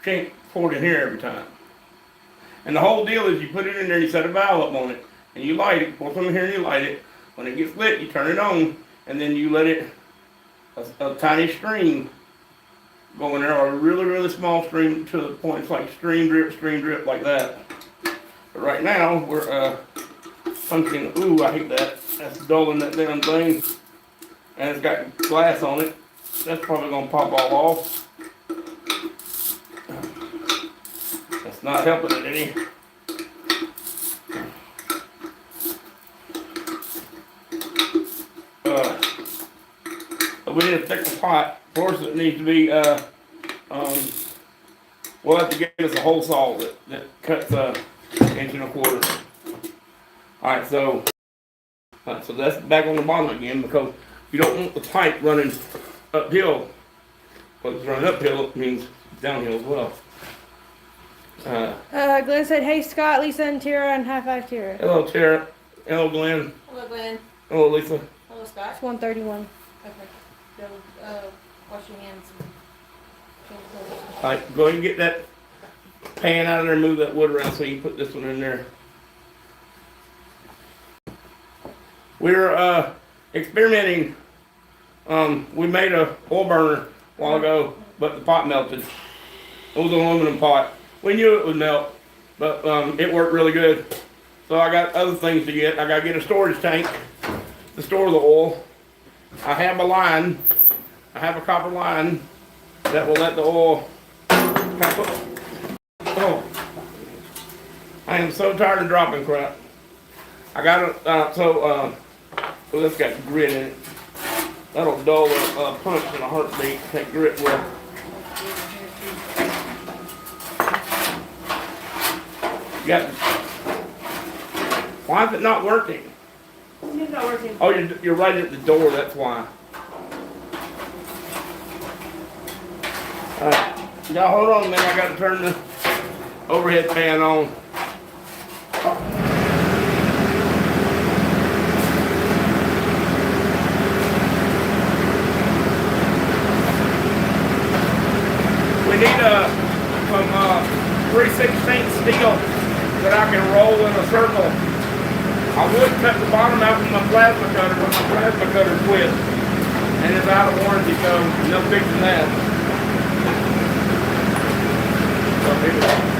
can't pour it in here every time. And the whole deal is you put it in there, you set a valve up on it, and you light it, pour some in here and you light it. When it gets lit, you turn it on, and then you let it, a tiny stream go in there, or a really, really small stream to the point it's like stream drip like that. But right now, we're punching, ooh, I hate that. That's dulling that damn thing. And it's got glass on it. That's probably gonna pop all off. That's not helping it any. But we need to fix the pot. Of course, it needs to be, we'll have to get us a hole saw that cuts inch and a quarter. Alright, so that's back on the bottom again, because you don't want the pipe running uphill. Because it's running uphill, it means downhill as well. Glenn said, hey Scott, Lisa and Tara, and high five Tara. Hello Tara. Hello Glenn. Hello, Glenn. Hello Lisa. Hello, Scott. It's 1:31. Okay. Go wash your hands and change clothes. Alright, go ahead and get that pan out of there and move that wood around so you can put this one in there. We're experimenting. We made a oil burner a while ago, but the pot melted. It was an aluminum pot. We knew it would melt, but it worked really good. So I got other things to get. I got to get a storage tank to store the oil. I have a line. I have a copper line that will let the oil. Oh, I am so tired of dropping crap. I got it. Well, this got grit in it. That'll dull a punch in a heartbeat. Take grit with. Why is it not working? It's not working. Oh, you're right at the door, that's why. Now hold on a minute, I gotta turn the overhead fan on. We need some 3/16 steel that I can roll in a circle. I would cut the bottom out with my plasma cutter, but my plasma cutter quit. And it's out of warranty, so no fixing that. So here we go.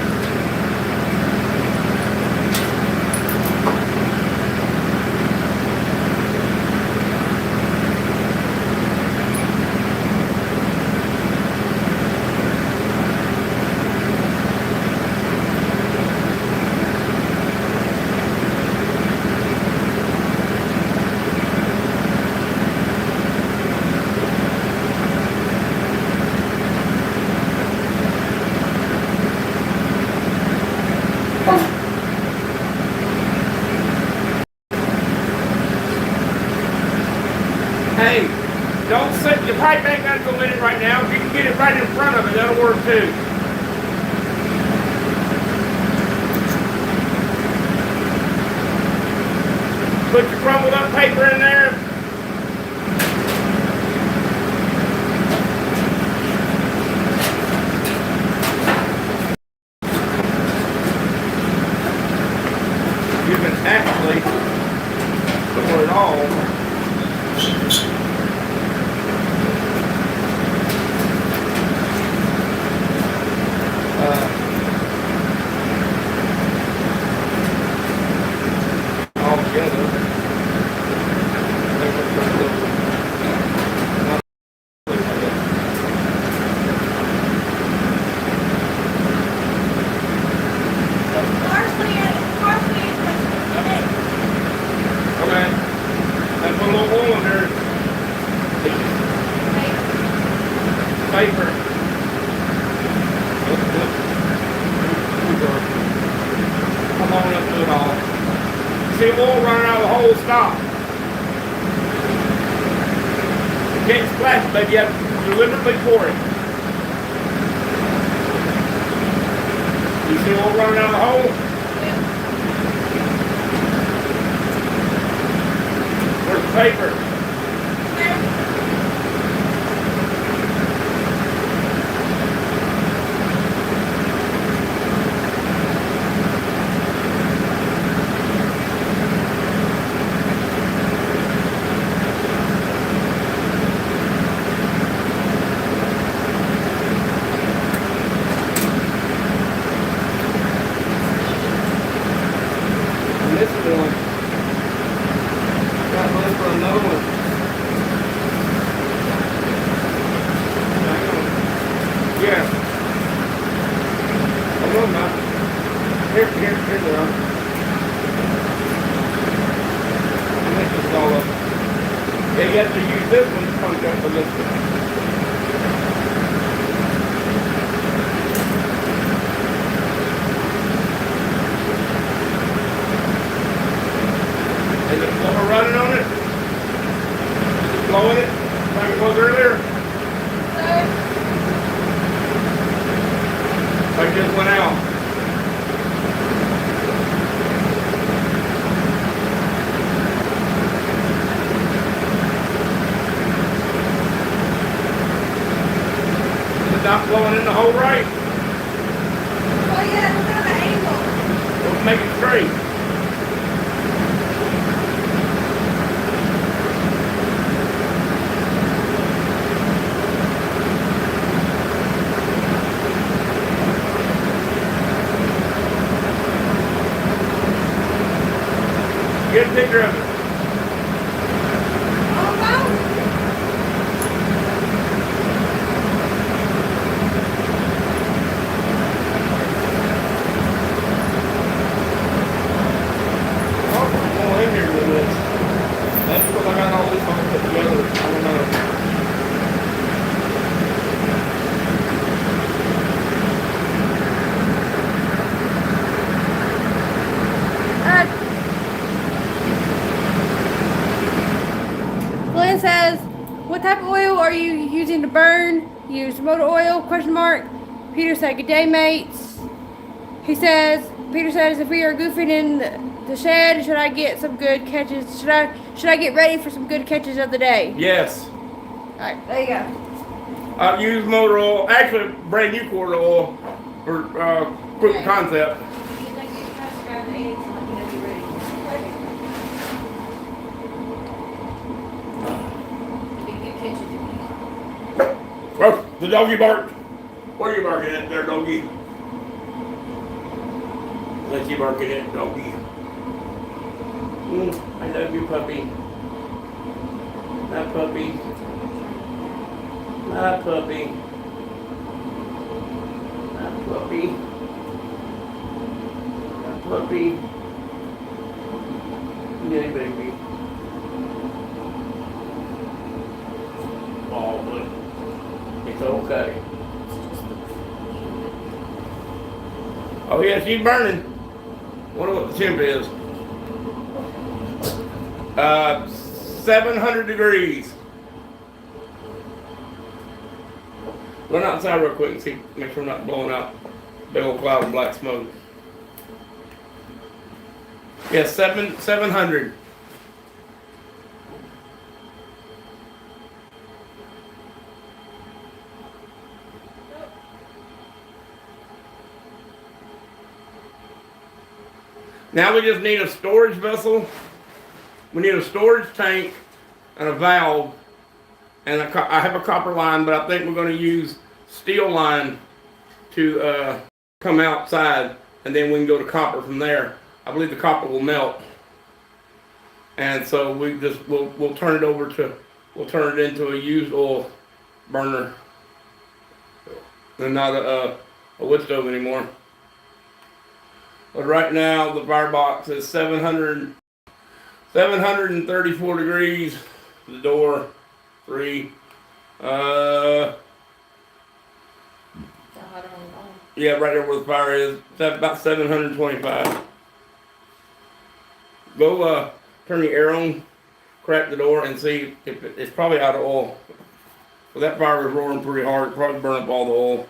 Hey, don't set your pipe ain't got to go in it right now. If you can get it right in front of it, that'll work too. Put your crumbled up paper in there. You can actually store it all. Paper. Come on up to it all. See oil running out of the hole, stop. You can't splash, but you have to deliberately pour it. You see oil running out of the hole? Where's the paper? Here they are. I think this is all of them. Yeah, you have to use this one to punch up for this one. Is it blower running on it? Is it blowing it like it was earlier? I just went out. Is it not blowing in the hole right? Oh yeah, look at the angle. We'll make it straight. Get a picture of it. Oh no. Oh, in here with this. That's what I got all this all put together. I don't know. Glenn says, what type of oil are you using to burn? Use motor oil, question mark. Peter said, good day, mates. Peter says, if we are goofing in the shed, should I get some good catches? Should I get ready for some good catches of the day? Yes. Alright, there you go. Use motor oil. Actually, brand new quarter oil for quick concept. Oh, the doggy barked. Where are you barking at there, doggy? Let you barking at doggy. I love you, puppy. My puppy. My puppy. My puppy. My puppy. Yeah, baby. Oh, but it's okay. Oh yeah, she's burning. Wonder what the temp is. 700 degrees. Run outside real quick and see, make sure we're not blowing out big old cloud of black smoke. Yeah, 700. Now we just need a storage vessel. We need a storage tank and a valve. And I have a copper line, but I think we're going to use steel line to come outside, and then we can go to copper from there. I believe the copper will melt, and so we'll turn it into a used oil burner, and not a wood stove anymore. But right now the firebox is 734 degrees. The door 3. Yeah, right there where the fire is. That's about 725. Go turn the air on, crack the door, and see if it's probably out of oil. Well, that fire was roaring pretty hard. It probably burned up all the oil.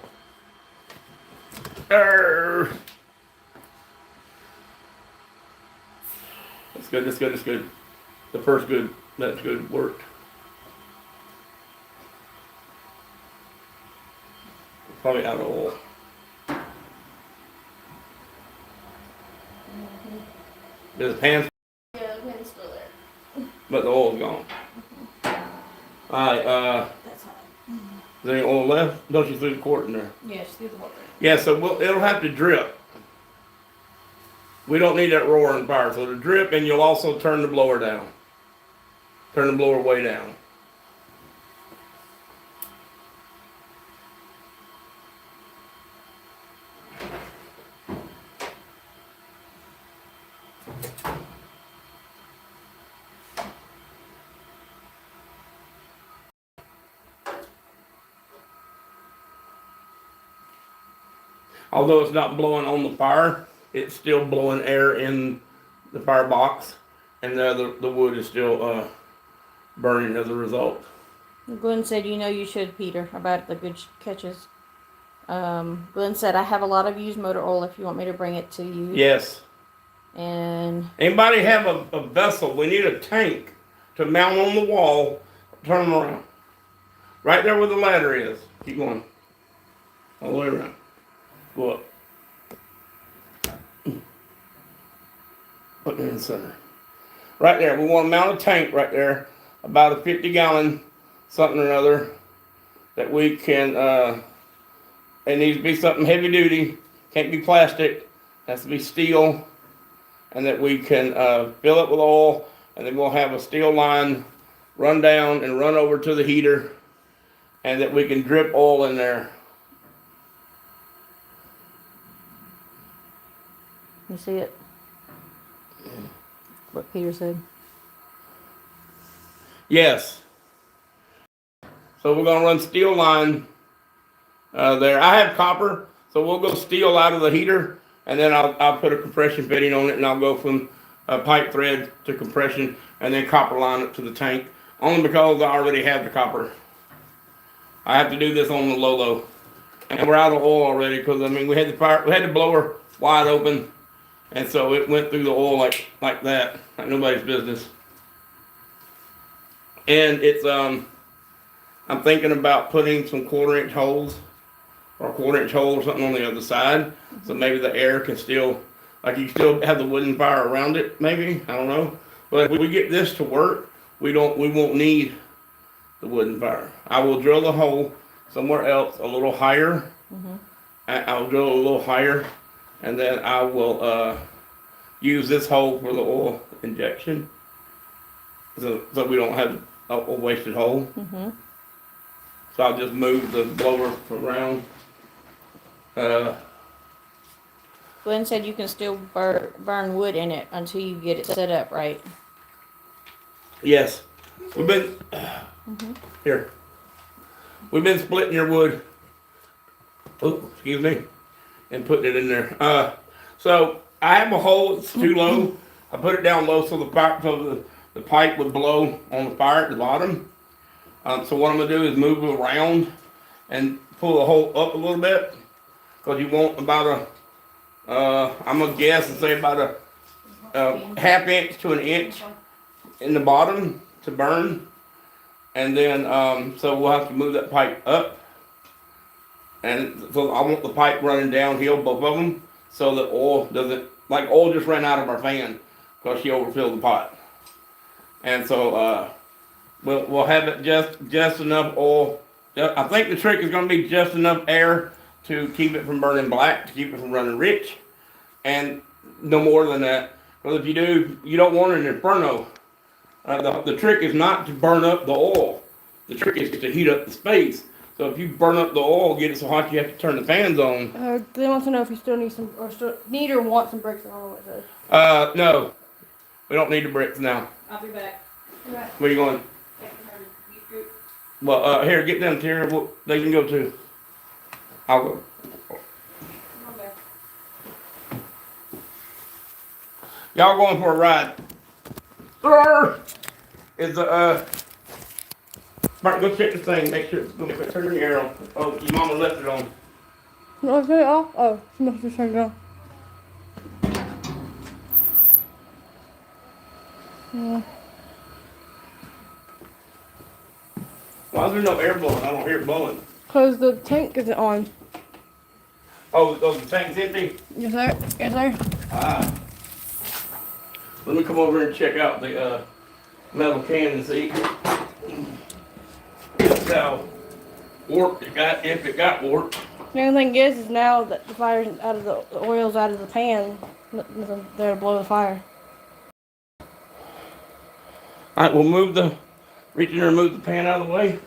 That's good, that's good, that's good. The first good, that's good, worked. Probably out of oil. There's a pan. Yeah, the pin's still there. But the oil's gone. Alright, That's hot. is there any oil left? Don't you threw the quart in there? Yeah, just do the water. Yeah, so it'll have to drip. We don't need that roaring fire, so it'll drip, and you'll also turn the blower down. Turn the blower way down. Although it's not blowing on the fire, it's still blowing air in the firebox, and the wood is still burning as a result. Glenn said, you know you should, Peter, about the good catches. Glenn said, I have a lot of used motor oil if you want me to bring it to you. Yes. And Anybody have a vessel? We need a tank to mount on the wall. Turn them around. Right there where the ladder is. Keep going. All the way around. Go up. Put it in the center. Right there. We want to mount a tank right there. About a 50-gallon something or other that we can, it needs to be something heavy duty. Can't be plastic. Has to be steel. And that we can fill it with oil. And then we'll have a steel line run down and run over to the heater. And that we can drip oil in there. you see it? What Peter said. Yes. So we're going to run steel line there. I have copper, so we'll go steel out of the heater, and then I'll put a compression fitting on it, and I'll go from pipe thread to compression, and then copper line it to the tank, only because I already have the copper. I have to do this on the low, and we're out of oil already, because I mean we had the blower wide open, and so it went through the oil like that, like nobody's business. And it's I'm thinking about putting some 1/4-inch holes or a 1/4-inch hole or something on the other side, so maybe the air can still, like you still have the wooden fire around it. Maybe, I don't know. But if we get this to work, we won't need the wooden fire. I will drill a hole somewhere else a little higher. I'll drill a little higher, and then I will use this hole for the oil injection, so we don't have a wasted hole. So I'll just move the blower around. Glenn said you can still burn wood in it until you get it set up, right? Yes, we've been here. We've been splitting your wood. Oh, excuse me, and putting it in there. So I have a hole that's too low. I put it down low so the pipe would blow on the fire at the bottom. So what I'm gonna do is move it around and pull the hole up a little bit, because you want about I'm gonna guess and say about a 1/2 inch to 1 inch in the bottom to burn, and then so we'll have to move that pipe up, and so I want the pipe running downhill, both of them, so that oil doesn't, like oil just ran out of our fan because she overfilled the pot, and so we'll have it just enough oil. I think the trick is going to be just enough air to keep it from burning black, to keep it from running rich, and no more than that. Because if you do, you don't want an inferno. The trick is not to burn up the oil. The trick is to heat up the space. So if you burn up the oil, get it so hot you have to turn the fans on. They want to know if you still need some, or want some bricks. I don't know what it says. No, we don't need the bricks now. I'll be back. Right. Where you going? Well, here, get them, Terry. They can go too. I'll go. Y'all going for a ride? Sir, is Mark, go check this thing. Make sure it's going to turn the air on. Oh, your mama left it on. No, it's off. Oh, she must have turned it on. Yeah. Why is there no air blowing? I don't hear it blowing. Cause the tank isn't on. Oh, the tank's empty? Yes, sir. Yes, sir. Let me come over and check out the metal can and see just how warped it got, if it got warped. The only thing is now that the fire's out of the oil's out of the pan, nothing there to blow the fire. Alright, we'll reach in there and move the pan out of the way.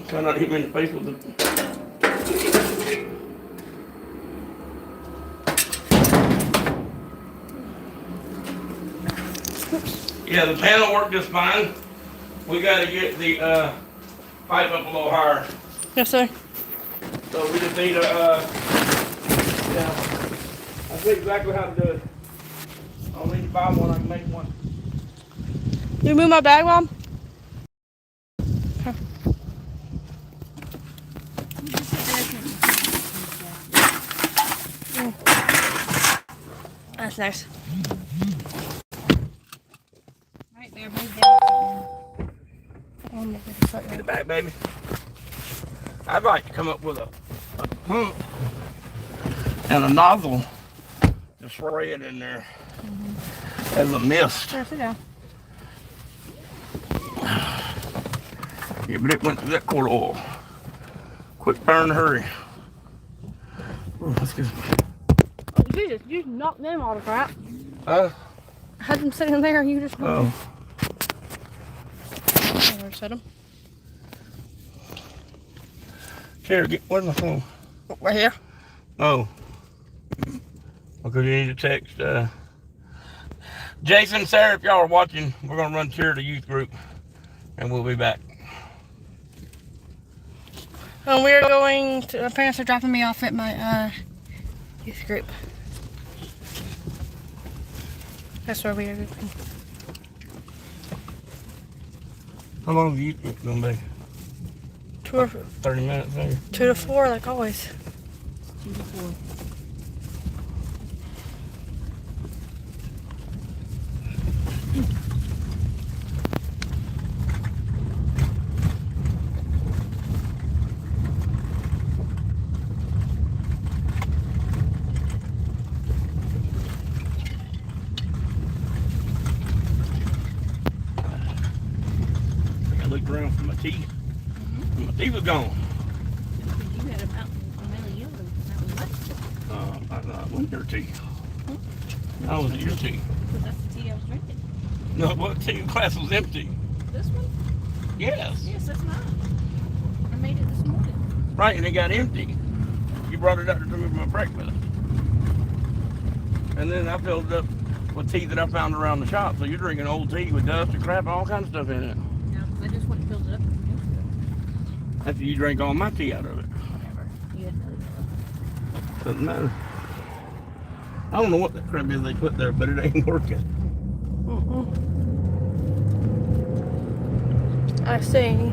Try not to hit me in the face with it. Yeah, the panel worked just fine. We got to get the pipe up a little higher. Yes, sir. So we just need a, yeah, I see exactly how to do it. I'll need to buy one, I can make one. You move my bag, Mom? That's nice. Right there, move down. Get it back, baby. I'd like to come up with a pump and a nozzle to spray it in there as a mist. Sure, sit down. Yeah, but it went through that quart of oil. Quick burn, hurry. Ooh, let's get. Oh, Jesus, you knocked them all to crap. I had them sitting there and you just. Oh. I'll set them. Here, where's my phone? Right here. Oh. Because you need to text. Jason, Sarah, if y'all are watching, we're going to run cheer to youth group. And we'll be back. We're going to, my parents are dropping me off at my youth group. That's where we are going. How long is the youth group going to be? 30 minutes maybe? 2 to 4, like always. 2 to 4. I looked around for my teeth. My teeth was gone. You had about a million yellow. That was what? I wasn't your tea. I was your tea. Because that's the tea I was drinking. No, what tea glass was empty? This one? Yes. Yes, that's mine. I made it this morning. Right, and it got empty. You brought it up to me for my breakfast. And then I filled it up with tea that I found around the shop. So you're drinking old tea with dust and crap and all kinds of stuff in it. No, I just went and filled it up. After you drank all my tea out of it. Whatever. You had another yellow. Doesn't matter. I don't know what that crap is they put there, but it ain't working. I see.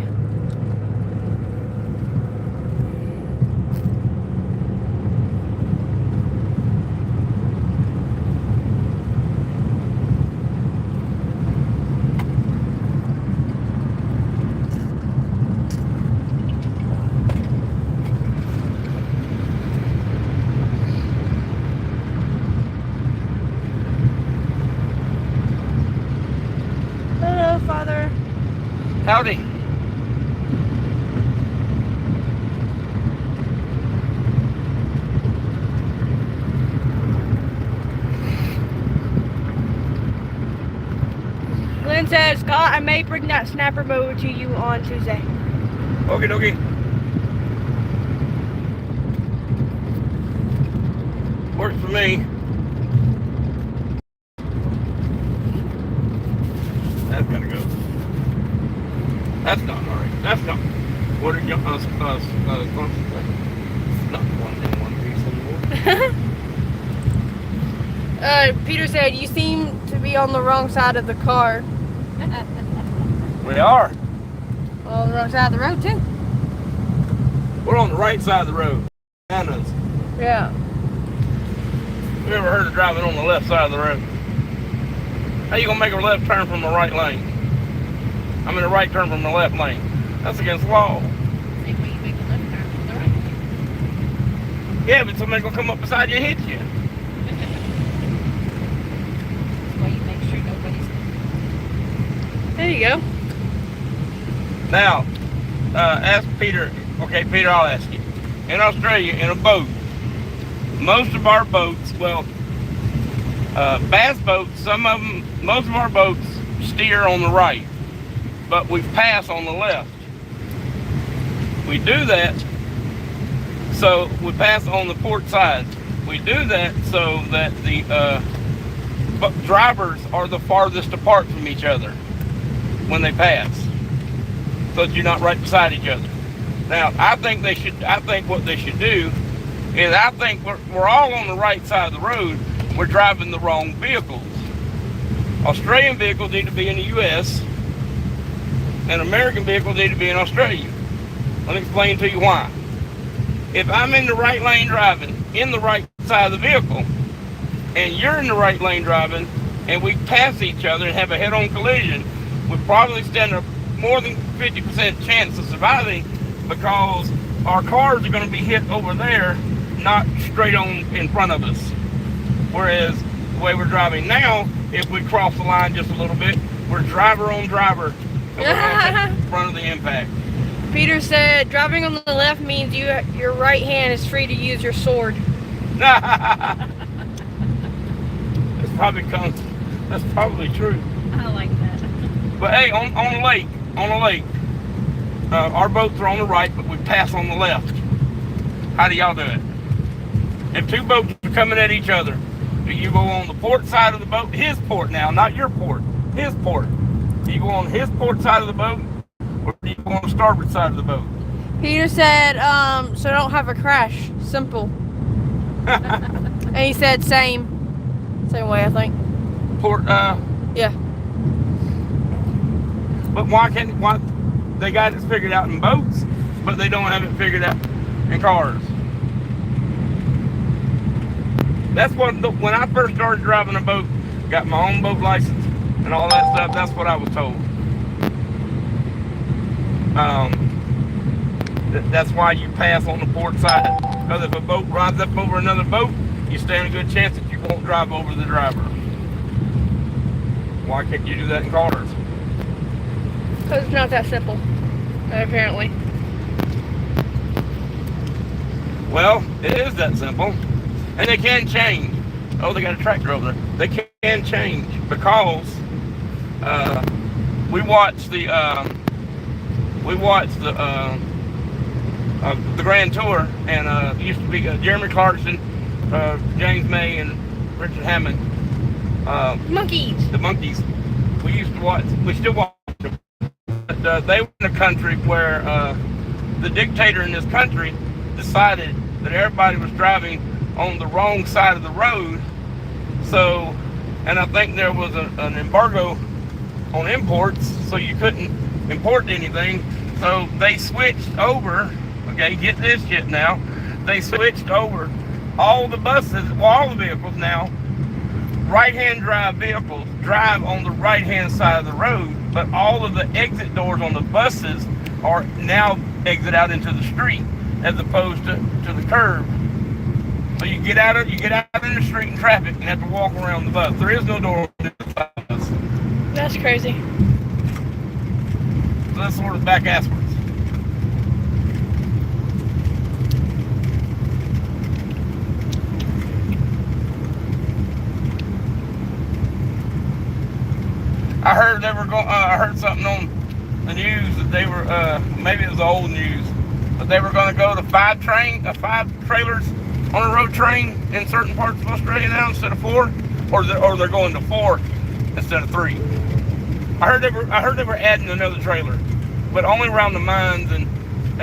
Hello, Father. Howdy. Lynn says, Scott, I may bring that snapper mower to you on Tuesday. Okie dokie. Works for me. That's gotta go. That's not alright. That's not. What are you going to not one piece anymore. Peter said, you seem to be on the wrong side of the car. We are. Well, on the wrong side of the road, too. We're on the right side of the road. Anna's. Yeah. You ever heard of driving on the left side of the road? How you gonna make a left turn from the right lane? I mean a right turn from the left lane. That's against the law. Same way you make a left turn from the right. Yeah, but somebody's gonna come up beside you and hit you. That's why you make sure nobody's. There you go. Now, ask Peter. Okay, Peter, I'll ask you. In Australia, in a boat, most of our boats, well, bass boats, some of them, most of our boats steer on the right, but we pass on the left. We do that, so we pass on the port side. We do that so that the drivers are the farthest apart from each other when they pass, so that you're not right beside each other. Now, I think what they should do is, I think we're all on the right side of the road. We're driving the wrong vehicles. Australian vehicles need to be in the U.S. and American vehicles need to be in Australia. Let me explain to you why. If I'm in the right lane driving, in the right side of the vehicle, and you're in the right lane driving, and we pass each other and have a head-on collision, we probably stand a more than 50% chance of surviving, because our cars are going to be hit over there, not straight on in front of us. Whereas the way we're driving now, if we cross the line just a little bit, we're driver on driver, and we're going to hit in front of the impact. Peter said driving on the left means your right hand is free to use your sword. That's probably true. I like that. But hey, on the lake, our boats are on the right, but we pass on the left. How do y'all do it? If two boats are coming at each other, do you go on the port side of the boat? His port now, not your port. His port. Do you go on his port side of the boat, or do you go on the starboard side of the boat? Peter said, so don't have a crash. Simple. And he said same way, I think. Port, Yeah. But why they got it figured out in boats, but they don't have it figured out in cars? That's when I first started driving a boat, got my own boat license and all that stuff, that's what I was told. That's why you pass on the port side. Because if a boat rides up over another boat, you stand a good chance that you won't drive over the driver. Why can't you do that in cars? Because it's not that simple, apparently. Well, it is that simple. And they can change. Oh, they got a tractor over there. They can change, because we watched the Grand Tour, and it used to be Jeremy Clarkson, James May, and Richard Hammond. Monkeys. The Monkeys. We still watch them. But, they were in a country where the dictator in this country decided that everybody was driving on the wrong side of the road. So, and I think there was an embargo on imports, so you couldn't import anything. So they switched over. Okay, get this shit now. They switched over all the buses, well, all the vehicles now. Right-hand drive vehicles drive on the right-hand side of the road, but all of the exit doors on the buses are now exit out into the street as opposed to the curb. So you get out in the street in traffic and have to walk around the bus. There is no door on the side of the bus. That's crazy. So that's sort of back-asswards. I heard something on the news that they were, maybe it was old news, but they were going to go to 5 trailers on a road train in certain parts of Australia now instead of 4, or they're going to 4 instead of 3. I heard they were adding another trailer, but only around the mines and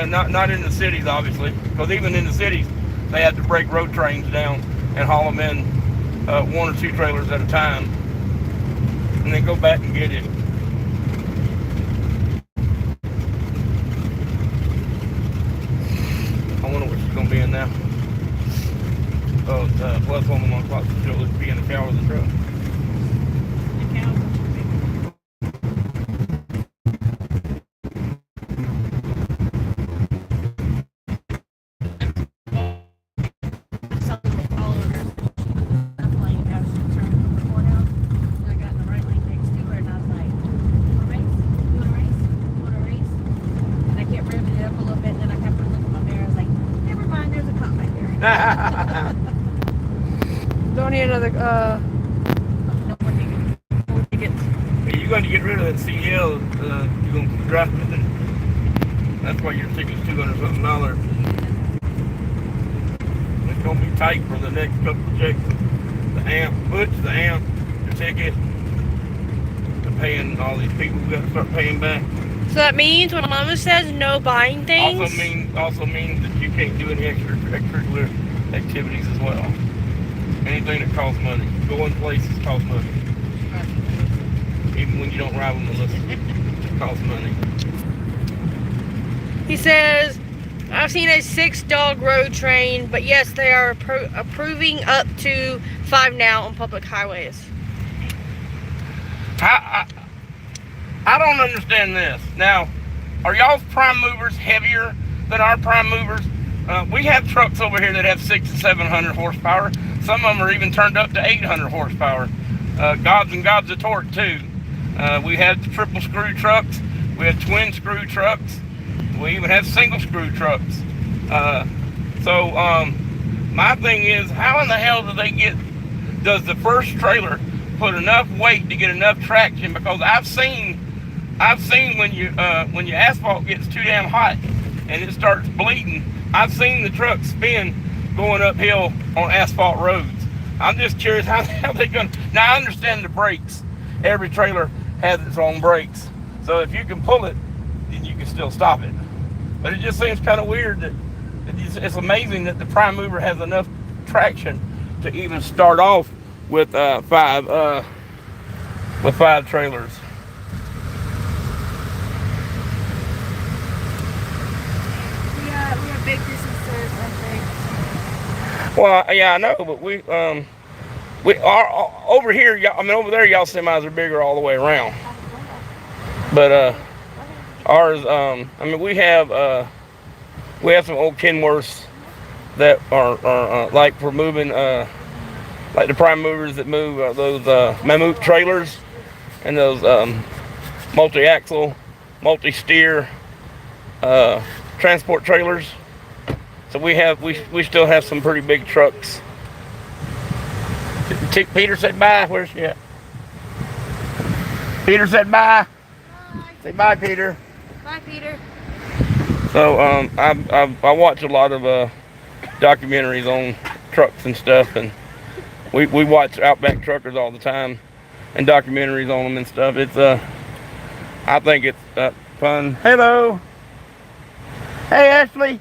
not in the cities, obviously, because even in the cities they had to break road trains down and haul them in 1 or 2 trailers at a time, and then go back and get it. I wonder what she's gonna be in now. Oh, plus 1 o'clock. She'll be in the cow of the truck. Don't need another, tickets. You're going to get rid of that CL, you're going to drive with it. That's why your ticket's $200-something. It's going to be tight for the next couple of checks. The amp, the amp, your ticket to paying all these people who got to start paying back. So that means when Mama says no buying things. Also means that you can't do any extracurricular activities as well. Anything that costs money. Going places costs money. Even when you don't ride on the list, it costs money. He says, I've seen a 6-dog road train, but yes, they are approving up to 5 now on public highways. I don't understand this. Now, are y'all's prime movers heavier than our prime movers? We have trucks over here that have 600 and 700 horsepower. Some of them are even turned up to 800 horsepower. Gobs and gobs of torque too. We have the triple screw trucks. We have twin screw trucks. We even have single screw trucks. My thing is, how in the hell does the first trailer put enough weight to get enough traction? Because I've seen when your asphalt gets too damn hot and it starts bleeding, I've seen the truck spin going uphill on asphalt roads. I'm just curious how they're gonna. Now I understand the brakes. Every trailer has its own brakes, so if you can pull it, then you can still stop it. But it just seems kind of weird that it's amazing that the prime mover has enough traction to even start off with 5 trailers. We have big distances, I think. Well, yeah, I know, but we are over here. Over there, y'all semis are bigger all the way around. But ours, we have some old Kenworths that are like for moving, like the prime movers that move those mammoth trailers and those multi-axle, multi-steer transport trailers. So we still have some pretty big trucks. Peter said bye. Where's she at? Peter said bye. Bye. Say bye, Peter. Bye, Peter. So I watch a lot of documentaries on trucks and stuff, and we watch Outback Truckers all the time and documentaries on them and stuff. It's I think it's fun. Hello. Hey, Ashley.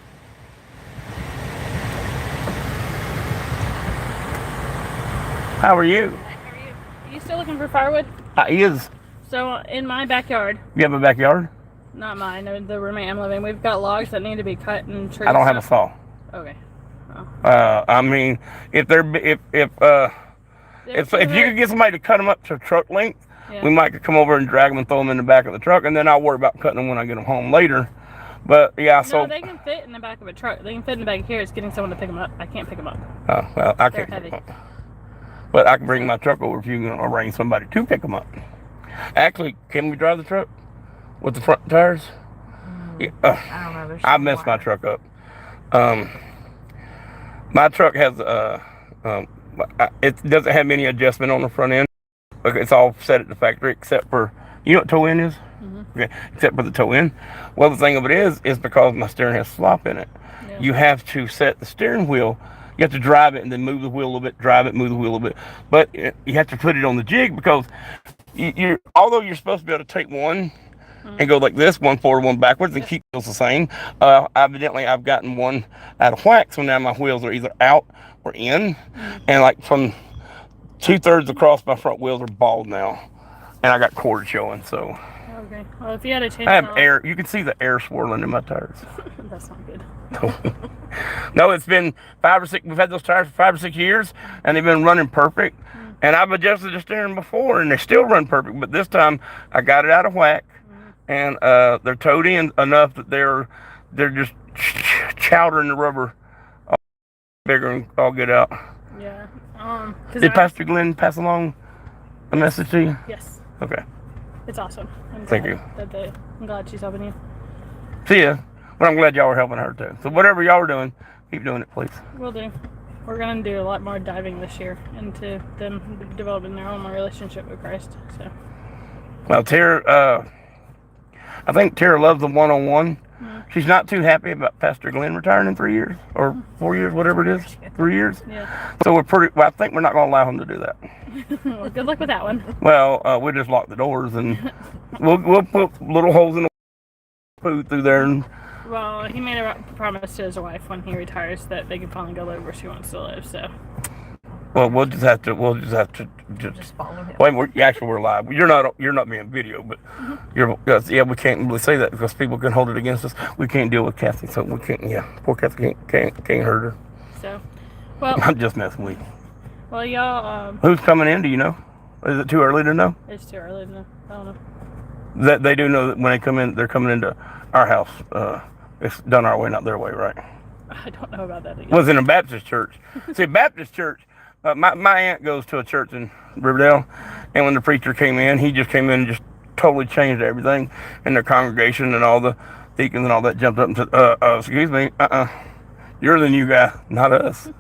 How are you? How are you? Are you still looking for firewood? He is. So in my backyard, You have a backyard? not mine, the roommate I'm living, we've got logs that need to be cut and trees. I don't have a saw. Okay. Oh. I mean, if you could get somebody to cut them up to truck length, Yeah. we might come over and drag them and throw them in the back of the truck, and then I'll worry about cutting them when I get them home later. But yeah, so No, they can fit in the back of a truck. They can fit in the back of here. It's getting someone to pick them up. I can't pick them up. oh well, I They're can't. heavy. But I can bring my truck over if you can arrange somebody to pick them up. Actually, can we drive the truck with the front tires? Yeah, I don't know. There's I messed my truck up. My truck has it doesn't have any adjustment on the front end. It's all set at the factory except for, you know what toe in is? Mm-hmm. Okay, except for the toe in. Well, the thing of it is because my steering has slop in it. Yeah. You have to set the steering wheel. You have to drive it and then move the wheel a little bit, drive it, move the wheel a little bit. But you have to put it on the jig because although you're supposed to be able to take one and go like this, one forward, one backwards, and keep wheels the same. Evidently, I've gotten one out of whack, so now my wheels are either out or in, and like from 2/3 across, my front wheels are bald now, and I got cord showing. So Okay. Well, if you had a change, I have air. You can see the air swirling in my tires. That's not good. No, it's been 5 or 6. We've had those tires for 5 or 6 years, and they've been running perfect. And I've adjusted the steering before, and they still run perfect. But this time, I got it out of whack, and they're towed in enough that they're just chowdering the rubber bigger and all get out. Yeah. Did Pastor Glenn pass along a message to you? Yes. Okay. It's awesome. Thank you. I'm glad she's helping you. See ya. But I'm glad y'all are helping her too. So whatever y'all are doing, keep doing it, please. Will do. We're going to do a lot more diving this year into them developing their own relationship with Christ. So. Well, Tara, I think Tara loves the one-on-one, she's not too happy about Pastor Glenn retiring in 3 years or 4 years, whatever it is. 3 years. Yeah. So well, I think we're not going to allow him to do that. Well, good luck with that one. Well, we'll just lock the doors and we'll put little holes in the poo through there. And Well, he made a promise to his wife when he retires that they can finally go live where she wants to live. So. well, we'll just have to Just follow him. wait. We're live. You're not being video, but yeah. We can't really say that because people can hold it against us. We can't deal with Kathy, so we can't. Yeah, poor Kathy can't hurt her. So, well. I'm just messing with you. Well, y'all. Who's coming in? Do you know? Is it too early to know? It's too early to know. I don't know. That they do know that when they come in, they're coming into our house. It's done our way, not their way, right? I don't know about that either. Was in a Baptist church. See, Baptist church. My aunt goes to a church in Riverdale, and when the preacher came in, he just came in and just totally changed everything, and the congregation and all the deacons and all that jumped up and said, "Excuse me, you're the new guy, not us.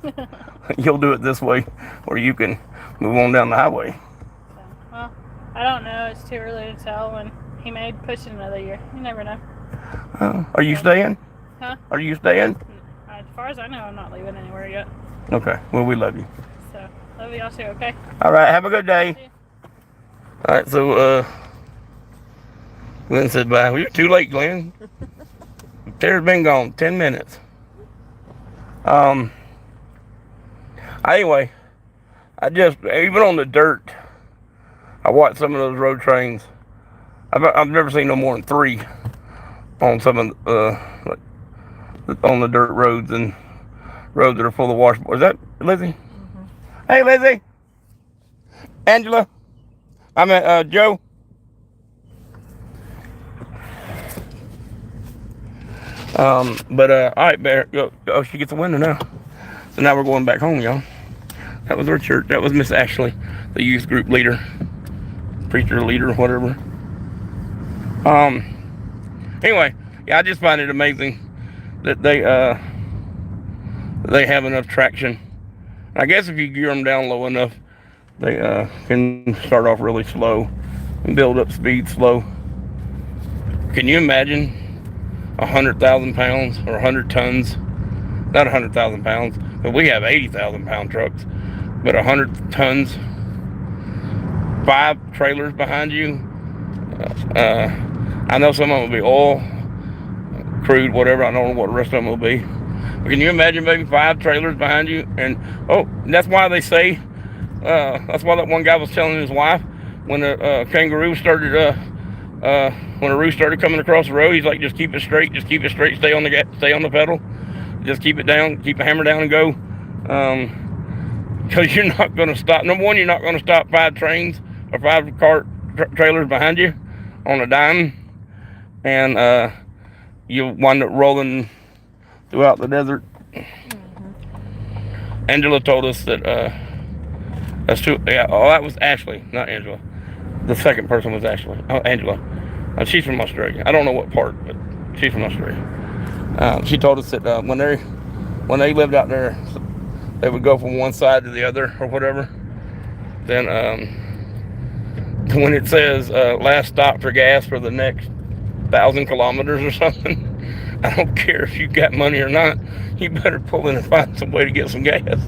You'll do it this way, or you can move on down the highway." So, well, I don't know. It's too early to tell when he may push it another year. You never know. Are you staying? Huh? Are you staying? As far as I know, I'm not leaving anywhere yet. Okay. Well, we love you. So, love y'all too, okay? All right. Have a good day. See ya. All right. So, Glenn said bye. Well, you're too late, Glenn. Tara's been gone 10 minutes. Anyway, even on the dirt, I watched some of those road trains. I've never seen no more than 3 on some of on the dirt roads and roads that are full of washboards. Is that Lizzie? Mm-hmm. Hey, Lizzie. Angela. I'm at Joe. All right, Bear. Oh, she gets a window now. So now we're going back home, y'all. That was our church. That was Miss Ashley, the youth group leader, preacher leader, whatever. Anyway, yeah, I just find it amazing that they have enough traction. I guess if you gear them down low enough, they can start off really slow and build up speed slow. Can you imagine 100,000 pounds or 100 tons? Not 100,000 pounds, but we have 80,000 pound trucks. But 100 tons, 5 trailers behind you. I know some of them will be oil, crude, whatever. I don't know what the rest of them will be. But can you imagine maybe 5 trailers behind you? And that's why they say, that's why that one guy was telling his wife when a kangaroo started, when a rooster started coming across the road, he's like, just keep it straight, stay on the pedal, just keep it down, keep the hammer down and go. Because you're not going to stop. Number one, you're not going to stop 5 trains or 5 trailers behind you on a dime, and you wind up rolling throughout the desert. Mm-hmm. Angela told us that that's true. Yeah, that was Ashley, not Angela. The second person was Ashley. Angela. She's from Australia. I don't know what part, but she's from Australia. She told us that when they lived out there, they would go from one side to the other or whatever. Then when it says last stop for gas for the next 1,000 kilometers or something, I don't care if you got money or not, you better pull in and find some way to get some gas.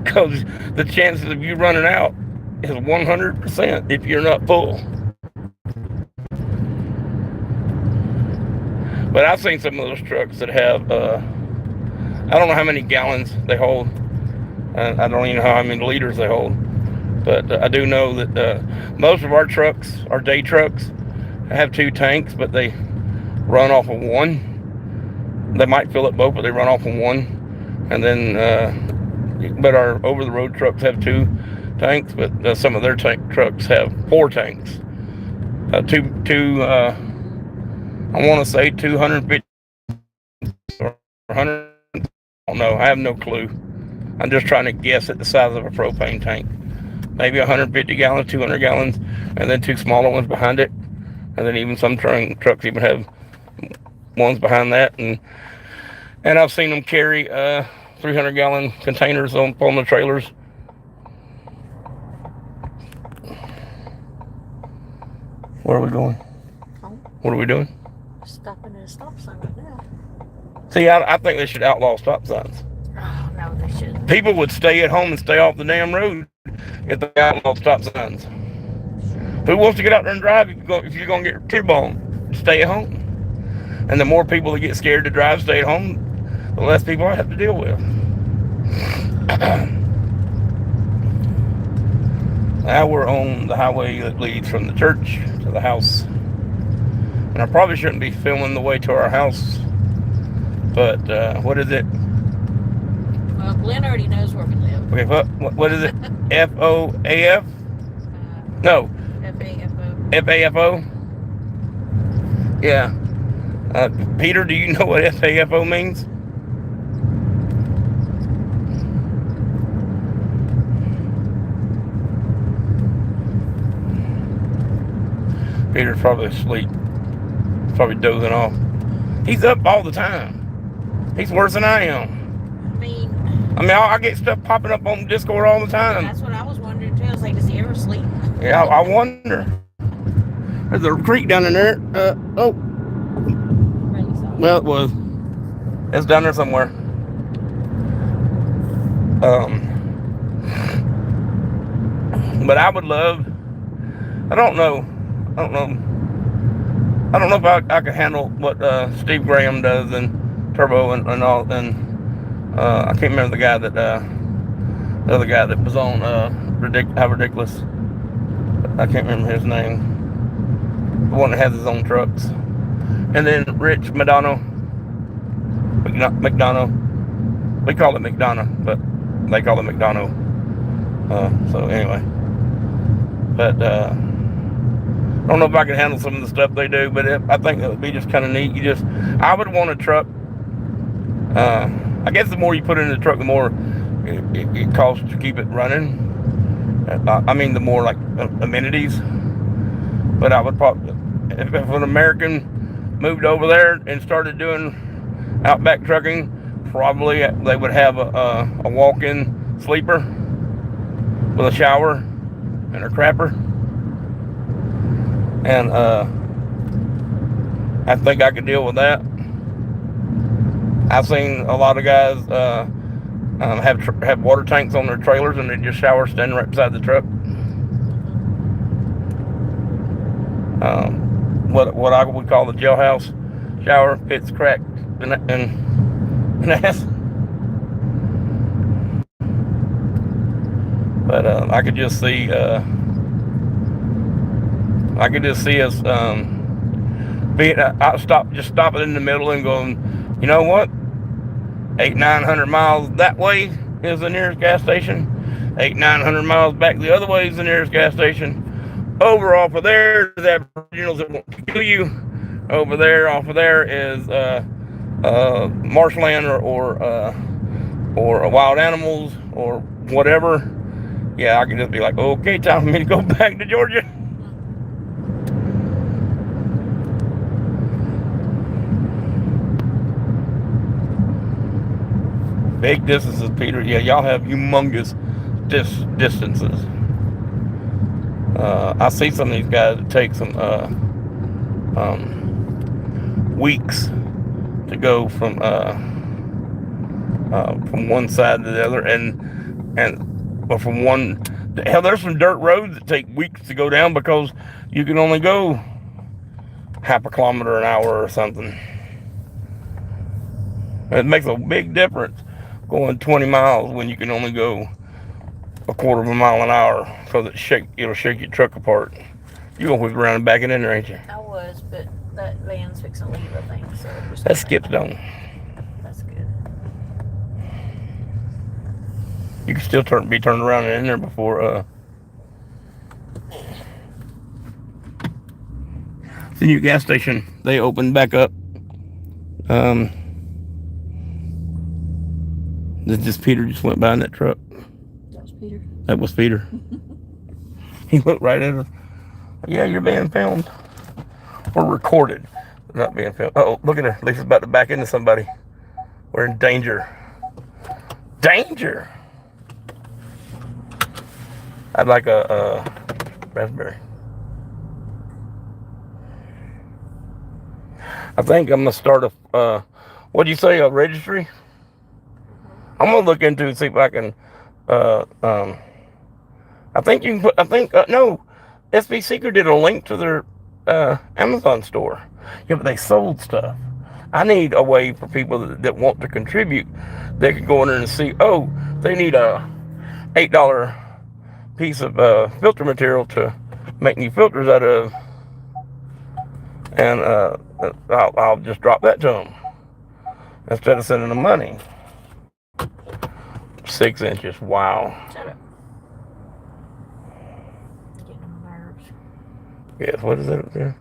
Because the chances of you running out is 100% if you're not full. But I've seen some of those trucks that have, I don't know how many gallons they hold. I don't even know how many liters they hold. But I do know that most of our trucks, our day trucks, have 2 tanks, but they run off of 1. They might fill up both, but they run off of 1. And then, but our over-the-road trucks have 2 tanks, but some of their trucks have 4 tanks. I want to say 250 or 100. I don't know. I have no clue. I'm just trying to guess at the size of a propane tank. Maybe 150 gallons, 200 gallons, and then 2 smaller ones behind it. And then even some trucks even have ones behind that. And I've seen them carry 300-gallon containers on the trailers. Where are we going? Home. What are we doing? stopping at a stop sign right now. See, I think they should outlaw stop signs. Oh, no, they shouldn't. People would stay at home and stay off the damn road if they outlawed stop signs. Who wants to get out there and drive if you're going to get T-boned? Stay at home. And the more people that get scared to drive, stay at home, the less people I have to deal with. Now we're on the highway that leads from the church to the house. And I probably shouldn't be filming the way to our house. But, what is it? Well, Glenn already knows where we live. Okay, what is it? F-O-A-F? No. F-A-F-O. F-A-F-O? Yeah. Peter, do you know what F-A-F-O means? Peter's probably asleep. He's probably dozing off. He's up all the time. He's worse than I am. I mean, I get stuff popping up on Discord all the time. That's what I was wondering too. I was like, does he ever sleep? Yeah, I wonder. There's a creek down in there. Oh. Really sorry. Well, it was. It's down there somewhere. But I would love. I don't know if I could handle what Steve Graham does and Turbo and all. And I can't remember the guy that the other guy that was on How Ridiculous. I can't remember his name. The one that has his own trucks. And then Rich McDonough. We call it McDonough, but they call it McDonough. So anyway. But I don't know if I can handle some of the stuff they do, but I think it would be just kind of neat. I would want a truck. I guess the more you put in the truck, the more it costs to keep it running. I mean, the more like amenities. But I would probably, if an American moved over there and started doing outback trucking, probably they would have a walk-in sleeper with a shower and a crapper. And I think I could deal with that. I've seen a lot of guys have water tanks on their trailers and they just shower standing right beside the truck. What I would call the jailhouse shower, pits cracked and ass. But I could just see us stopping in the middle and going, you know what? 800-900 miles that way is the nearest gas station. 800-900 miles back the other way is the nearest gas station. Over off of there is Aboriginals that want to kill you. Over there, off of there is marshland or wild animals or whatever. Yeah, I can just be like, okay, time for me to go back to Georgia. Big distances, Peter. Yeah, y'all have humongous distances. I see some of these guys that take some weeks to go from one side to the other, or from one. Hell, there's some dirt roads that take weeks to go down because you can only go half a kilometer an hour or something. It makes a big difference going 20 miles when you can only go a quarter of a mile an hour, because it'll shake your truck apart. You're gonna whip around and back it in there, ain't you? I was, but that van's fixing to leave, I think. So that skips on. That's good. You can still be turned around and in there before the new gas station they opened back up. Peter just went by in that truck. That was Peter. That was Peter. He looked right at her. Yeah, you're being filmed. Or recorded. Not being filmed. Oh, look at her. Lisa's about to back into somebody. We're in danger. Danger! I'd like a raspberry. I think I'm gonna start what do you say, a registry? I'm gonna look into it, see if I can. Uh, um, I think you can put. I think no, SB Secret did a link to their Amazon store. Yeah, but they sold stuff. I need a way for people that want to contribute. They can go in there and see. Oh, they need a $8 piece of filter material to make new filters out of, and I'll just drop that to them instead of sending them money. 6 inches. Wow. Shut up. Getting on my nerves. Yes. What is that up there?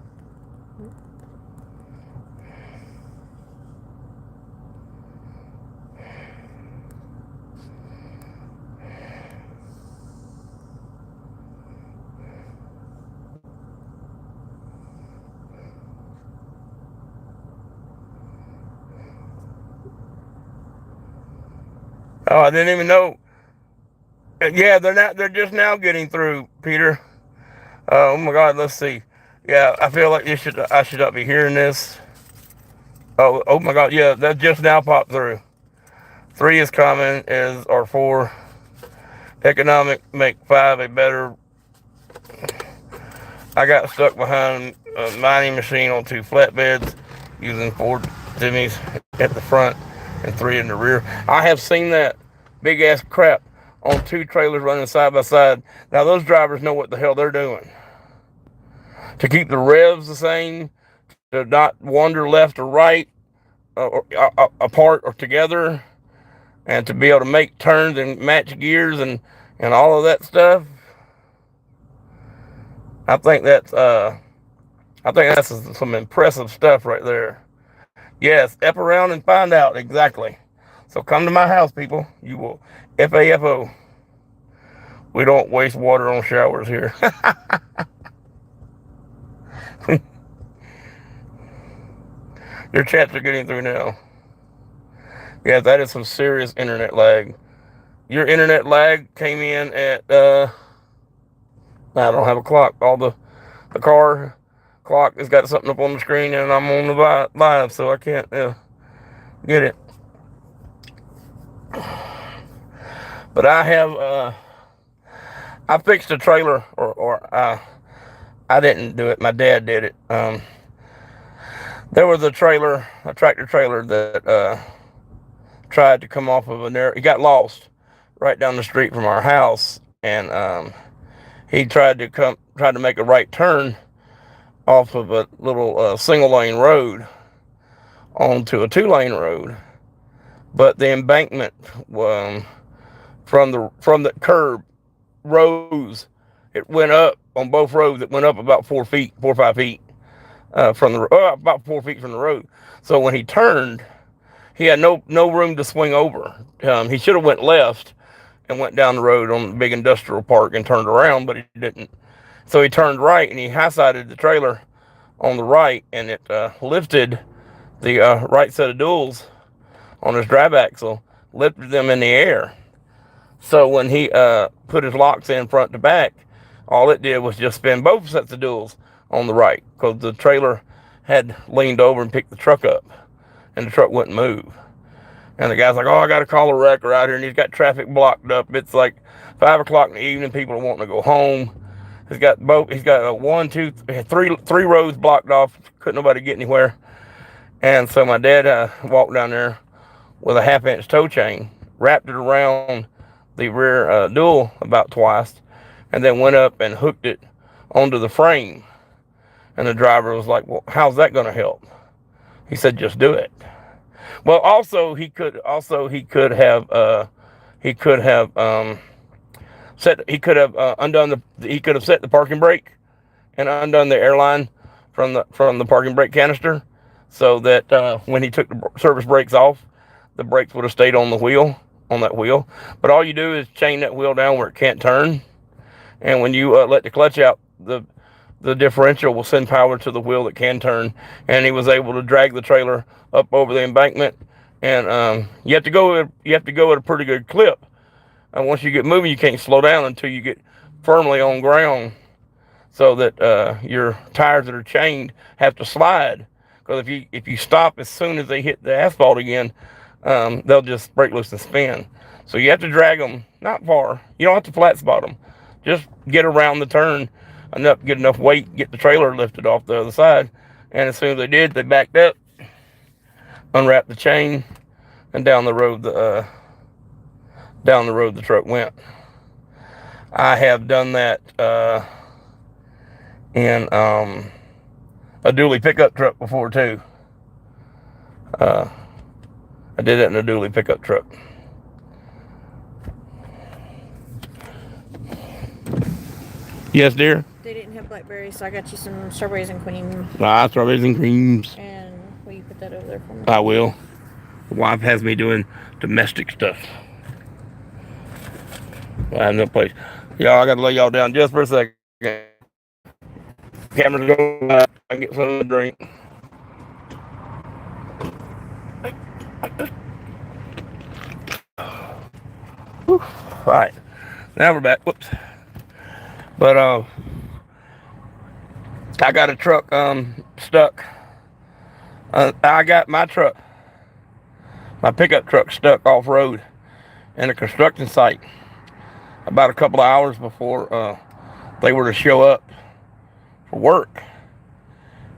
Oh, I didn't even know. Yeah, they're just now getting through, Peter. Oh my God, let's see. Yeah, I feel like I should not be hearing this. Oh my God, yeah, that just now popped through. 3 is common, or 4. Economic make 5 a better. I got stuck behind a mining machine on 2 flatbeds using 4 Jimmys at the front and 3 in the rear. I have seen that big ass crap on 2 trailers running side by side. Now those drivers know what the hell they're doing. To keep the revs the same, to not wander left or right, or apart or together, and to be able to make turns and match gears and all of that stuff. I think that's some impressive stuff right there. Yes, F around and find out exactly. So come to my house, people. You will FAFO. We don't waste water on showers here. Your chats are getting through now. Yeah, that is some serious internet lag. Your internet lag came in at I don't have a clock. All the car clock has got something up on the screen, and I'm on the live, so I can't get it. But I have I fixed a trailer, or I didn't do it. My dad did it. There was a tractor trailer that tried to come off of a narrow. He got lost right down the street from our house, and he tried to make a right turn off of a little single lane road onto a 2-lane road, but the embankment from the curb rose. It went up on both roads. It went up about 4 or 5 feet from about 4 feet from the road. So when he turned, he had no room to swing over. He should have went left and went down the road on the big industrial park and turned around, but he didn't. So he turned right, and he high-sided the trailer on the right, and it lifted the right set of duals on his drive axle, lifted them in the air. So when he put his locks in front to back, all it did was just spin both sets of duals on the right, because the trailer had leaned over and picked the truck up, and the truck wouldn't move. And the guy's like, "Oh, I got to call a wrecker out here," and he's got traffic blocked up. It's like 5 o'clock in the evening. People are wanting to go home. He's got 3 roads blocked off. Couldn't nobody get anywhere. And so my dad walked down there with a 1/2-inch tow chain, wrapped it around the rear dual about twice, and then went up and hooked it onto the frame. And the driver was like, "Well, how's that going to help?" He said, "Just do it." Well, also he could have set the parking brake and undone the airline from the parking brake canister, so that when he took the service brakes off, the brakes would have stayed on that wheel. But all you do is chain that wheel down where it can't turn, and when you let the clutch out, the differential will send power to the wheel that can turn. And he was able to drag the trailer up over the embankment, and you have to go at a pretty good clip. And once you get moving, you can't slow down until you get firmly on ground, so that your tires that are chained have to slide, Because if you stop as soon as they hit the asphalt again, they'll just break loose and spin. So you have to drag them not far. You don't have to flat spot them. Just get around the turn enough, get enough weight, get the trailer lifted off the other side. And as soon as they did, they backed up, unwrapped the chain, and down the road the truck went. I have done that in a dually pickup truck before too. I did it in a dually pickup truck. Yes, dear? They didn't have blackberries, so I got you some strawberries and cream. Strawberries and creams. And will you put that over there for me? I will. The wife has me doing domestic stuff. I have no place. Y'all, I gotta lay y'all down just for a second. Camera's going by. I can get something to drink. Whew. All right, now we're back. Whoops. But I got a truck stuck. I got my pickup truck stuck off road in a construction site about a couple of hours before they were to show up for work.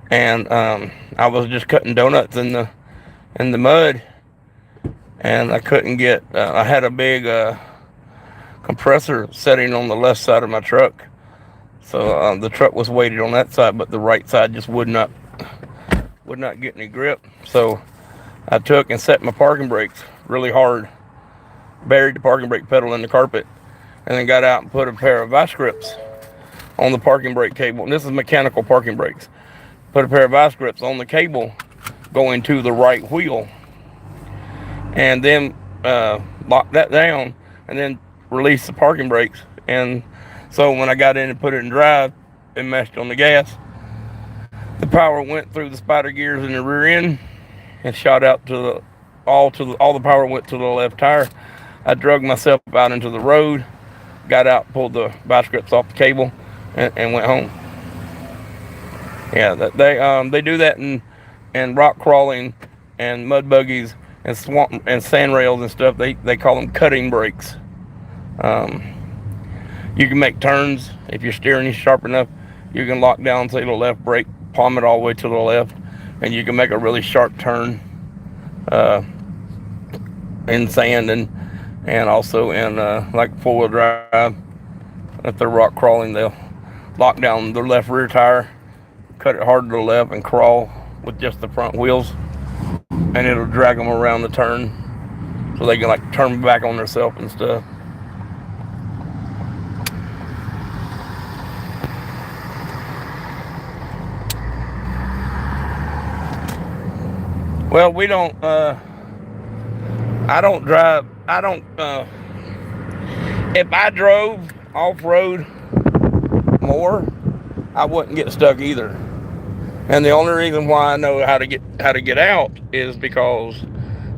And I was just cutting donuts in the mud, and I couldn't get. I had a big compressor setting on the left side of my truck, so the truck was weighted on that side, but the right side just would not get any grip. So I took and set my parking brakes really hard, buried the parking brake pedal in the carpet, and then got out and put a pair of vice grips on the parking brake cable. And this is mechanical parking brakes. Put a pair of vice grips on the cable going to the right wheel, and then lock that down, and then release the parking brakes. And so when I got in and put it in drive and meshed on the gas, the power went through the spider gears in the rear end and shot out all the power went to the left tire. I drug myself out into the road, got out, pulled the vice grips off the cable, and went home. Yeah, they do that in rock crawling and mud buggies and swamp and sand rails and stuff. They call them cutting brakes. You can make turns if you're steering sharp enough. You can lock down, say, the left brake, palm it all the way to the left, and you can make a really sharp turn in sand and also in like 4-wheel drive. If they're rock crawling, they'll lock down their left rear tire, cut it hard to the left, and crawl with just the front wheels, and it'll drag them around the turn so they can like turn back on themselves and stuff. Well, we don't, I don't drive, if I drove off-road more, I wouldn't get stuck either. And the only reason why I know how to get out is because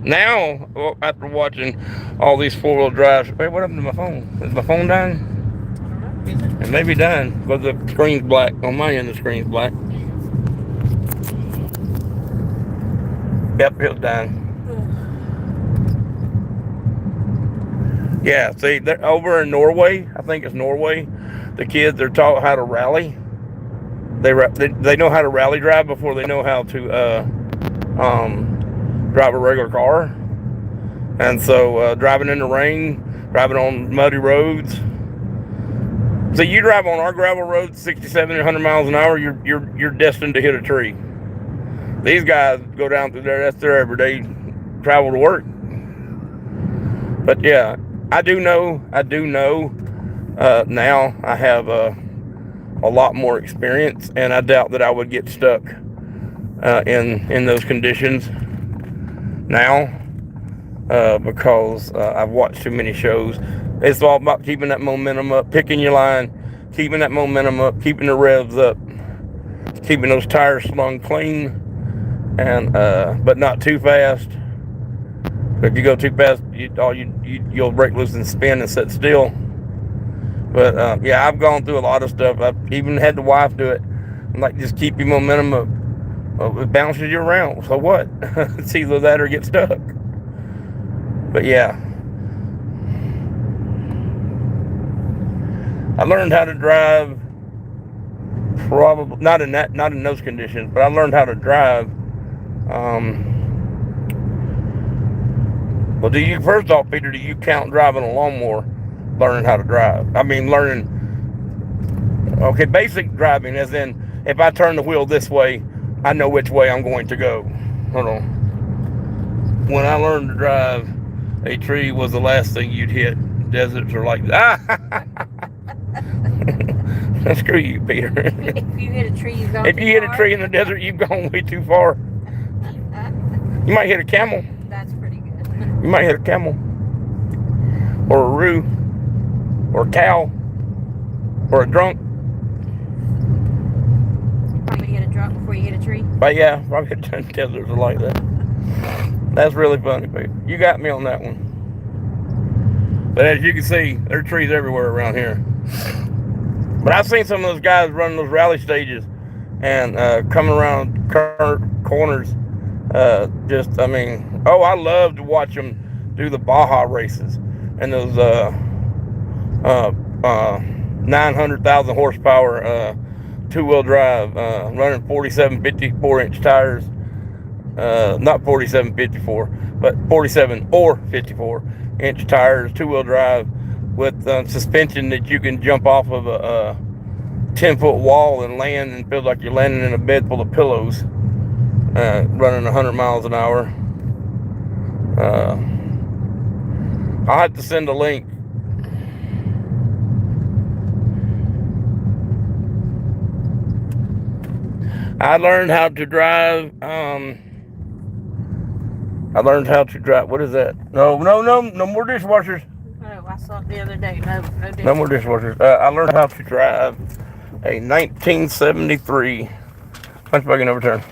now, well, after watching all these 4-wheel drives, wait, what happened to my phone? Is my phone dying? It may be dying, but the screen's black. On my end, the screen's black. Yep, it was dying. Yeah, see, they're over in Norway. I think it's Norway. The kids are taught how to rally. They know how to rally drive before they know how to drive a regular car. And so driving in the rain, driving on muddy roads. So you drive on our gravel roads 60, 70, 100 miles an hour, you're destined to hit a tree. These guys go down through there, that's their everyday travel to work. But yeah, I do know now I have a lot more experience, and I doubt that I would get stuck in those conditions now because I've watched too many shows. It's all about keeping that momentum up, picking your line, keeping that momentum up, keeping the revs up, keeping those tires slung clean, and but not too fast. If you go too fast, you'll break loose and spin and sit still. But yeah, I've gone through a lot of stuff. I've even had the wife do it. I'm like, just keep your momentum up. it bounces you around. So what? It's either that or get stuck. But yeah, I learned how to drive. Probably not in those conditions, but I learned how to drive. Well, first off, Peter, do you count driving a lawnmower learning how to drive? I mean, okay, basic driving, as in, if I turn the wheel this way, I know which way I'm going to go. Hold on. When I learned to drive, a tree was the last thing you'd hit. Deserts are like that. Screw you, Peter. If you hit a tree, you've gone If you hit a tree in the desert, you've gone way too far. You might hit a camel. That's pretty good. You might hit a camel. Or a roo. Or a cow. Or a drunk. Probably hit a drunk before you hit a tree. But yeah, probably hit deserts are like that. That's really funny, Peter. You got me on that one. But as you can see, there are trees everywhere around here. But I've seen some of those guys running those rally stages and coming around corners. I love to watch them do the Baja races and those 900,000 horsepower two-wheel drive, running 47 54-inch tires. Not 47 54, but 47 or 54-inch tires, two-wheel drive, with suspension that you can jump off of a 10-foot wall and land and feel like you're landing in a bed full of pillows, running 100 miles an hour. I'll have to send a link. I learned how to drive. What is that? No more dishwashers. Oh, I saw it the other day. No more dishwashers. I learned how to drive a 1973. Punch back and overturn.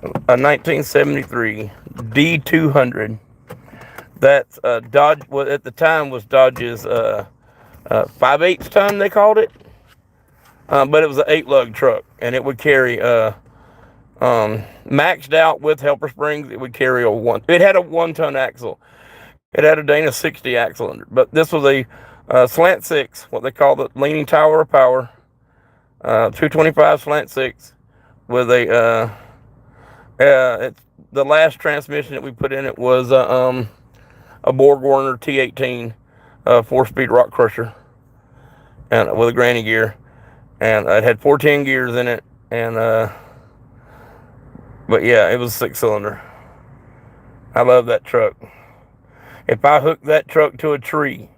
A 1973 D200. That's Dodge. Well, at the time was Dodge's 5/8 ton. They called it, but it was an 8-lug truck, and it would carry maxed out with helper springs. It would carry It had a 1-ton axle. It had a Dana 60 axle under, but this was a slant 6, what they call the leaning tower of power, 225 slant 6 with a the last transmission that we put in it was a Borg Warner T18 4-speed rock crusher, and with a granny gear, and it had 14 gears in it, and but yeah, it was 6-cylinder. I love that truck. If I hooked that truck to a tree,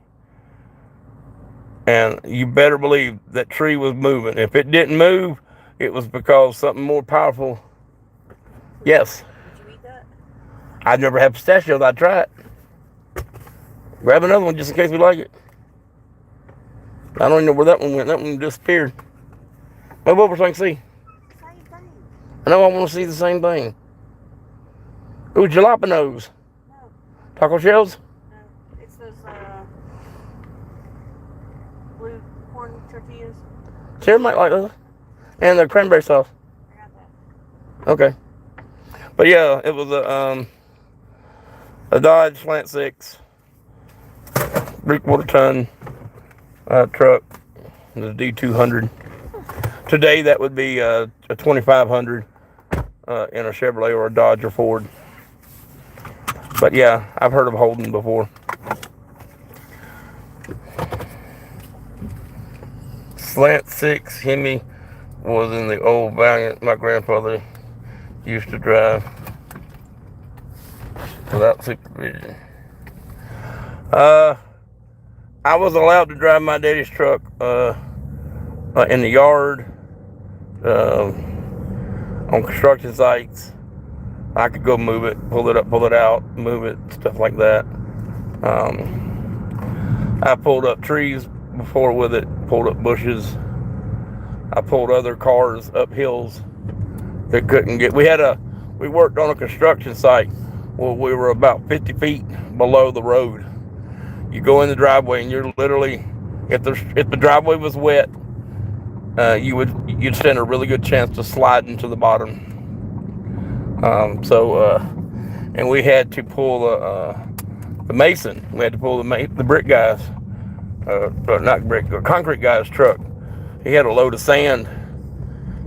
and you better believe that tree was moving. If it didn't move, it was because something more powerful. Yes. Did you eat that? I've never had pistachios. I tried. Grab another one just in case we like it. I don't even know where that one went. That one disappeared. Move over so I can see. Same thing. I know I want to see the same thing. Ooh, jalapenos. No, Taco shells? no. It's those blue corn tortillas. Sarah might like those. And the cranberry sauce. I got that. Okay. But yeah, it was a Dodge Slant 6 3/4 ton truck. The D200. Today that would be a 2500 in a Chevrolet or a Dodge or Ford. But yeah, I've heard of Holden before. Slant 6 Hemi was in the old Valiant my grandfather used to drive without supervision. I was allowed to drive my daddy's truck in the yard, on construction sites. I could go move it, pull it up, pull it out, move it, stuff like that. I pulled up trees before with it, pulled up bushes. I pulled other cars up hills that couldn't get. We worked on a construction site where we were about 50 feet below the road. You go in the driveway and you're literally, if the driveway was wet, you'd stand a really good chance to slide into the bottom. And we had to pull the mason. We had to pull the brick guys, not brick, concrete guy's truck. He had a load of sand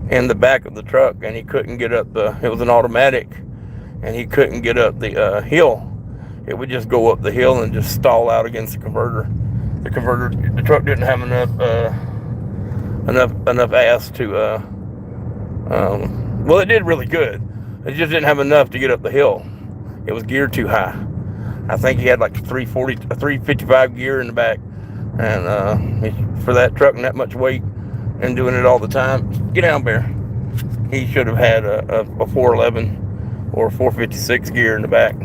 in the back of the truck, and he couldn't get up it was an automatic, and he couldn't get up the hill. It would just go up the hill and just stall out against the converter. The truck didn't have enough ass to, well, it did really good. It just didn't have enough to get up the hill. It was geared too high. I think he had like a 355 gear in the back. And for that truck and that much weight and doing it all the time, get down, Bear. He should have had a 411 or 456 gear in the back.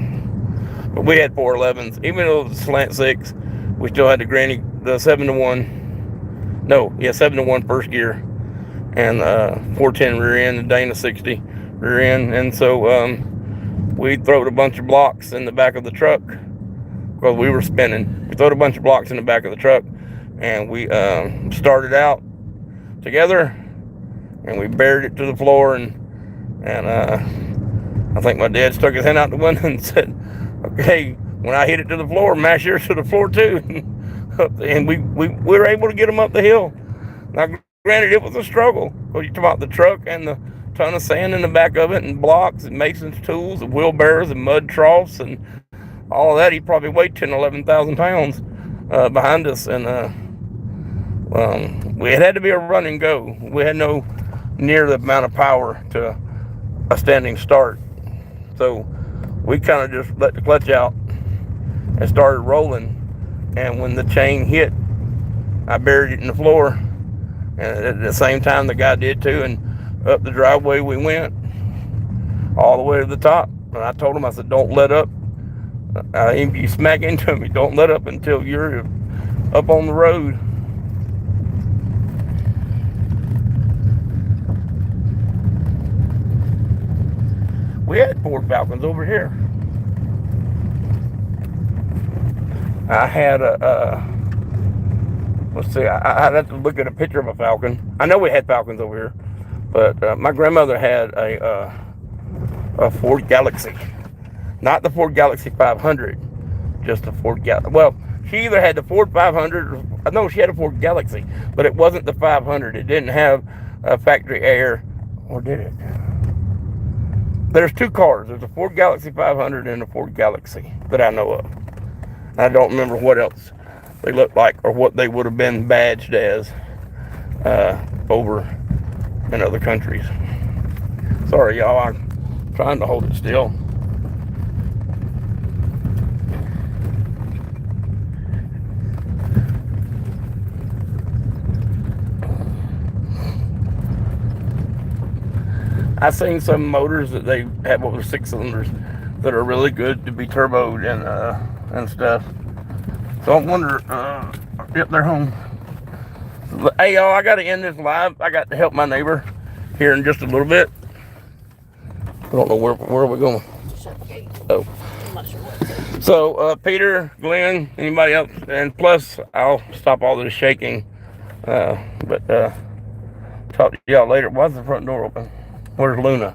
But we had 411s. Even though it was slant six, we still had the 7-to-1. No, yeah, 7-to-1 first gear. And 410 rear end, the Dana 60 rear end. And so we throwed a bunch of blocks in the back of the truck because we were spinning. We throwed a bunch of blocks in the back of the truck, and we started out together, and we buried it to the floor, and I think my dad stuck his hand out the window and said, "Okay, when I hit it to the floor, mash yours to the floor too." And we were able to get them up the hill. Now, granted, it was a struggle because you talk about the truck and the ton of sand in the back of it, and blocks and mason's tools and wheelbarrows and mud troughs and all of that. He probably weighed 10, 11,000 pounds behind us, and it had to be a run and go. We had no near the amount of power to a standing start, so we kind of just let the clutch out and started rolling. And when the chain hit, I buried it in the floor, and at the same time the guy did too, and up the driveway we went all the way to the top. And I told him, I said, don't let up. If you smack into me, don't let up until you're up on the road. We had Ford Falcons over here. I had let's see, I'd have to look at a picture of a Falcon. I know we had Falcons over here, but my grandmother had a Ford Galaxy. Not the Ford Galaxy 500, just the Ford Galaxy. Well, she either had the Ford 500, or, no, she had a Ford Galaxy, but it wasn't the 500. It didn't have factory air, or did it? There's two cars. There's a Ford Galaxy 500 and a Ford Galaxy that I know of. I don't remember what else they looked like or what they would have been badged as over in other countries. Sorry, y'all. I'm trying to hold it still. I've seen some motors that they have over 6 cylinders that are really good to be turboed and stuff. So I wonder, yep, they're home. Hey y'all, I gotta end this live. I got to help my neighbor here in just a little bit. I don't know where are we going. Oh. So Peter, Glenn, anybody else, and plus I'll stop all this shaking. But talk to y'all later. Why's the front door open? Where's Luna?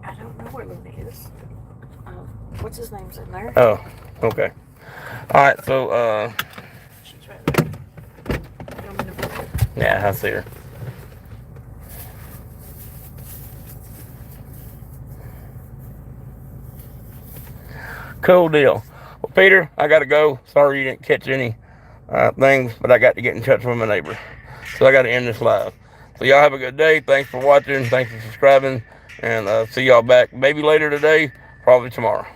I don't know where Luna is. What's his name's in there? Oh, okay. All right, so She's right there. You want me to put her? yeah, I see her. Cool deal. Well, Peter, I gotta go. Sorry you didn't catch any things, but I got to get in touch with my neighbor, so I got to end this live. So y'all have a good day. Thanks for watching. Thanks for subscribing. And see y'all back maybe later today, probably tomorrow.